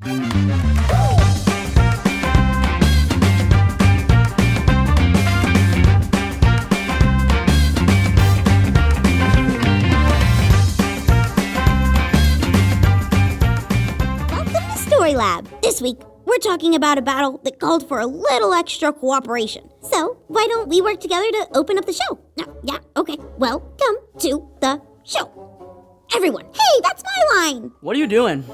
Story Lab. This week, we're talking about a battle that called for a little extra cooperation. So, why don't we work together to open up the show? Yeah, okay. Welcome to the show. Everyone, hey, that's my line. What are you doing?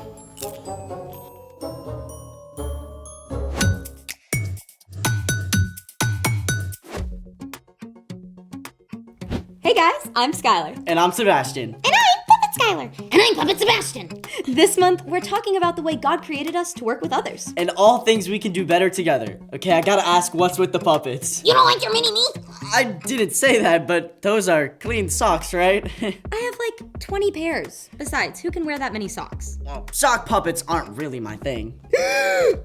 Hey guys, I'm Skylar. And I'm Sebastian. And I'm Puppet Skylar. And I'm Puppet Sebastian. This month, we're talking about the way God created us to work with others. And all things we can do better together. Okay, I gotta ask, what's with the puppets? You don't like your mini-me? I didn't say that, but those are clean socks, right? I have like 20 pairs. Besides, who can wear that many socks? Well, sock puppets aren't really my thing. You can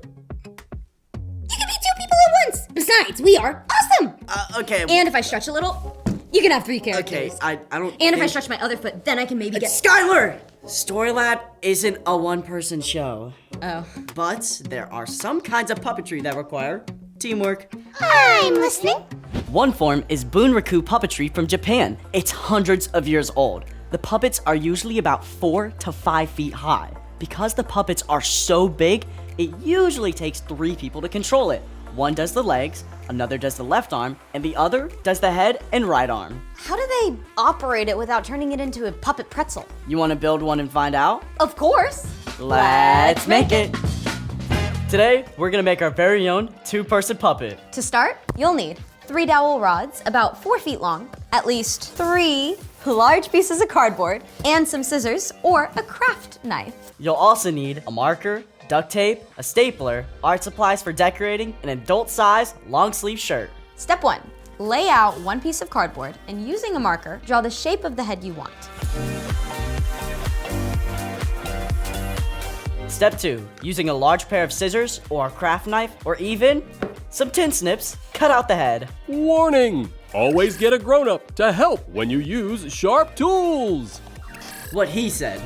be two people at once. Besides, we are awesome. Okay. And if I stretch a little, you can have 3 characters. Okay, I don't And if I stretch my other foot, then I can maybe get... Skylar! Story Lab isn't a one-person show. Oh. But there are some kinds of puppetry that require teamwork. I'm listening. One form is bunraku puppetry from Japan. It's hundreds of years old. The puppets are usually about 4 to 5 feet high. Because the puppets are so big, it usually takes 3 people to control it. One does the legs, another does the left arm, and the other does the head and right arm. How do they operate it without turning it into a puppet pretzel? You want to build one and find out? Of course. Let's make it! Today, we're gonna make our very own 2-person puppet. To start, you'll need 3 dowel rods about 4 feet long, at least 3 large pieces of cardboard, and some scissors or a craft knife. You'll also need a marker, duct tape, a stapler, art supplies for decorating, an adult-size long-sleeve shirt. Step 1. Lay out 1 piece of cardboard and using a marker, draw the shape of the head you want. Step 2. Using a large pair of scissors or a craft knife or even some tin snips, cut out the head. Warning! Always get a grown-up to help when you use sharp tools. What he said.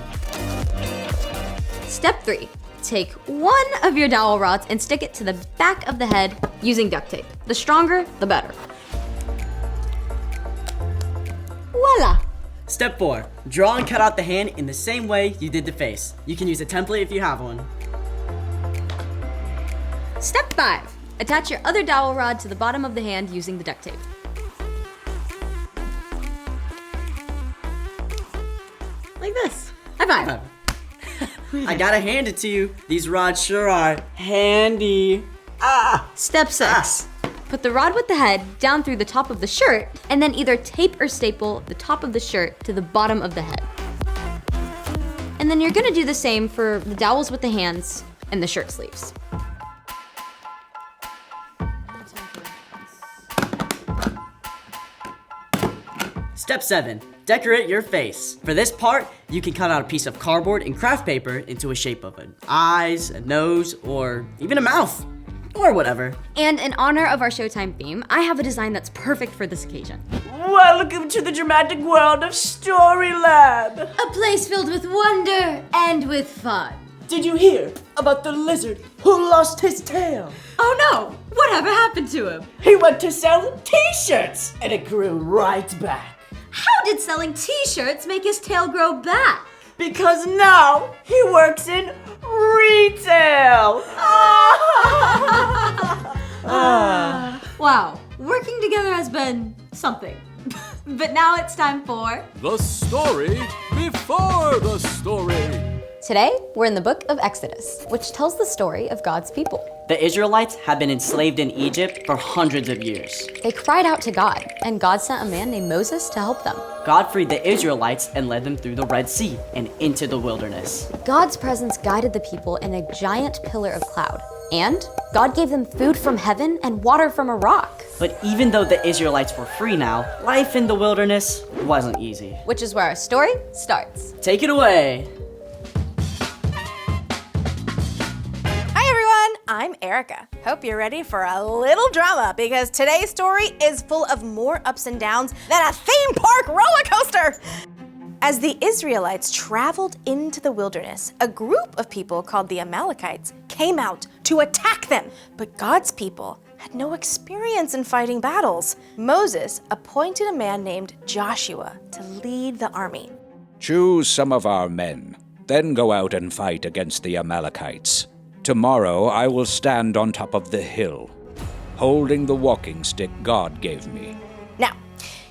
Step 3. Take 1 of your dowel rods and stick it to the back of the head using duct tape. The stronger, the better. Voila! Step 4. Draw and cut out the hand in the same way you did the face. You can use a template if you have one. Step 5. Attach your other dowel rod to the bottom of the hand using the duct tape. Like this. High five. I gotta hand it to you. These rods sure are handy. Step 6. Put the rod with the head down through the top of the shirt and then either tape or staple the top of the shirt to the bottom of the head. And then you're gonna do the same for the dowels with the hands and the shirt sleeves. Step 7. Decorate your face. For this part, you can cut out a piece of cardboard and craft paper into a shape of an eyes, a nose, or even a mouth. Or whatever. And in honor of our Showtime theme, I have a design that's perfect for this occasion. Welcome to the dramatic world of Story Lab. A place filled with wonder and with fun. Did you hear about the lizard who lost his tail? Oh no! Whatever happened to him? He went to sell t-shirts and it grew right back. How did selling t-shirts make his tail grow back? Because now he works in retail. Wow, working together has been something. But now it's time for... The story before the story. Today, we're in the book of Exodus, which tells the story of God's people. The Israelites have been enslaved in Egypt for hundreds of years. They cried out to God, and God sent a man named Moses to help them. God freed the Israelites and led them through the Red Sea and into the wilderness. God's presence guided the people in a giant pillar of cloud. And God gave them food from heaven and water from a rock. But even though the Israelites were free now, life in the wilderness wasn't easy. Which is where our story starts. Take it away. Hi everyone, I'm Erica. Hope you're ready for a little drama because today's story is full of more ups and downs than a theme park roller coaster. As the Israelites traveled into the wilderness, a group of people called the Amalekites came out to attack them. But God's people had no experience in fighting battles. Moses appointed a man named Joshua to lead the army. Choose some of our men, then go out and fight against the Amalekites. Tomorrow I will stand on top of the hill, holding the walking stick God gave me. Now,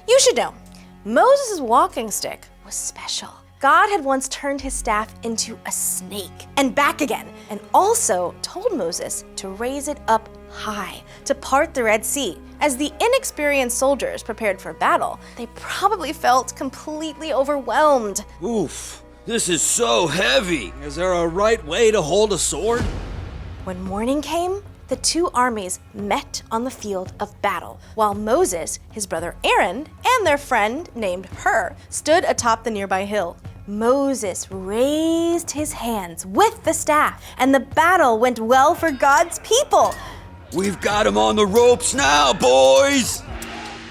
you should know, Moses' walking stick was special. God had once turned his staff into a snake and back again, and also told Moses to raise it up high to part the Red Sea. As the inexperienced soldiers prepared for battle, they probably felt completely overwhelmed. Oof, this is so heavy. Is there a right way to hold a sword? When morning came, the two armies met on the field of battle, while Moses, his brother Aaron, and their friend named Hur stood atop the nearby hill. Moses raised his hands with the staff, and the battle went well for God's people. We've got him on the ropes now, boys!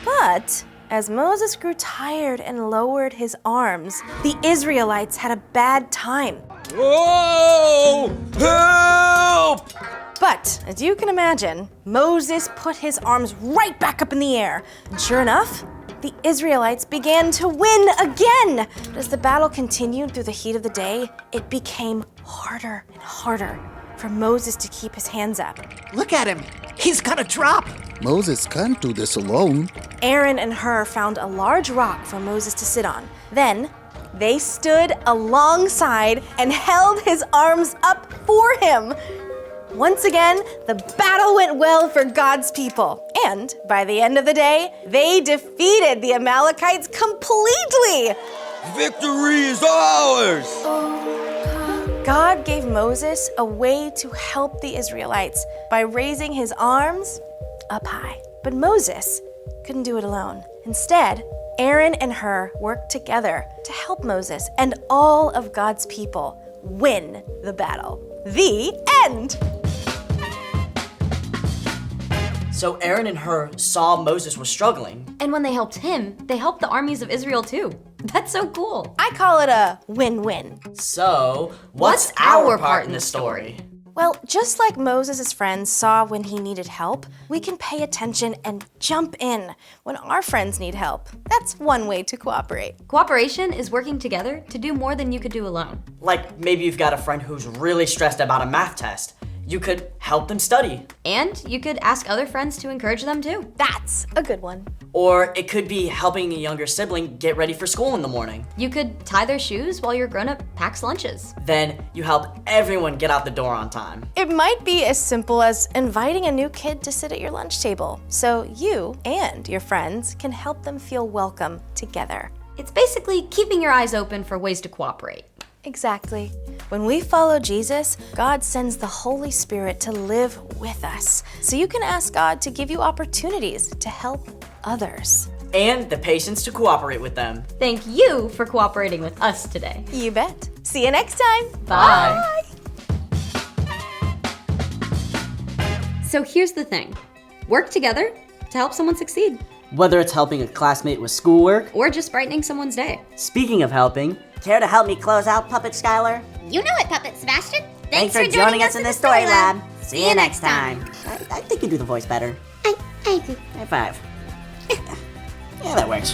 But as Moses grew tired and lowered his arms, the Israelites had a bad time. Whoa! Help! But, as you can imagine, Moses put his arms right back up in the air. And sure enough, the Israelites began to win again. But as the battle continued through the heat of the day, it became harder and harder for Moses to keep his hands up. Look at him. He's gonna drop. Moses can't do this alone. Aaron and Hur found a large rock for Moses to sit on. Then, they stood alongside and held his arms up for him. Once again, the battle went well for God's people. And by the end of the day, they defeated the Amalekites completely. Victory is ours! God gave Moses a way to help the Israelites by raising his arms up high. But Moses couldn't do it alone. Instead, Aaron and Hur worked together to help Moses and all of God's people win the battle. The end! So Aaron and Hur saw Moses was struggling. And when they helped him, they helped the armies of Israel too. That's so cool. I call it a win-win. So, what's our part in the story? Well, just like Moses' friends saw when he needed help, we can pay attention and jump in when our friends need help. That's one way to cooperate. Cooperation is working together to do more than you could do alone. Like maybe you've got a friend who's really stressed about a math test. You could help them study. And you could ask other friends to encourage them too. That's a good one. Or it could be helping a younger sibling get ready for school in the morning. You could tie their shoes while your grown-up packs lunches. Then you help everyone get out the door on time. It might be as simple as inviting a new kid to sit at your lunch table, so you and your friends can help them feel welcome together. It's basically keeping your eyes open for ways to cooperate. Exactly. When we follow Jesus, God sends the Holy Spirit to live with us. So you can ask God to give you opportunities to help others. And the patience to cooperate with them. Thank you for cooperating with us today. You bet. See you next time. Bye. So here's the thing. Work together to help someone succeed. Whether it's helping a classmate with schoolwork, Or just brightening someone's day. speaking of helping, Care to help me close out, Puppet Skylar? You know it, Puppet Sebastian. Thanks for joining us in the Story Lab. See you next time. I think you do the voice better. I agree. High five. Yeah, that works.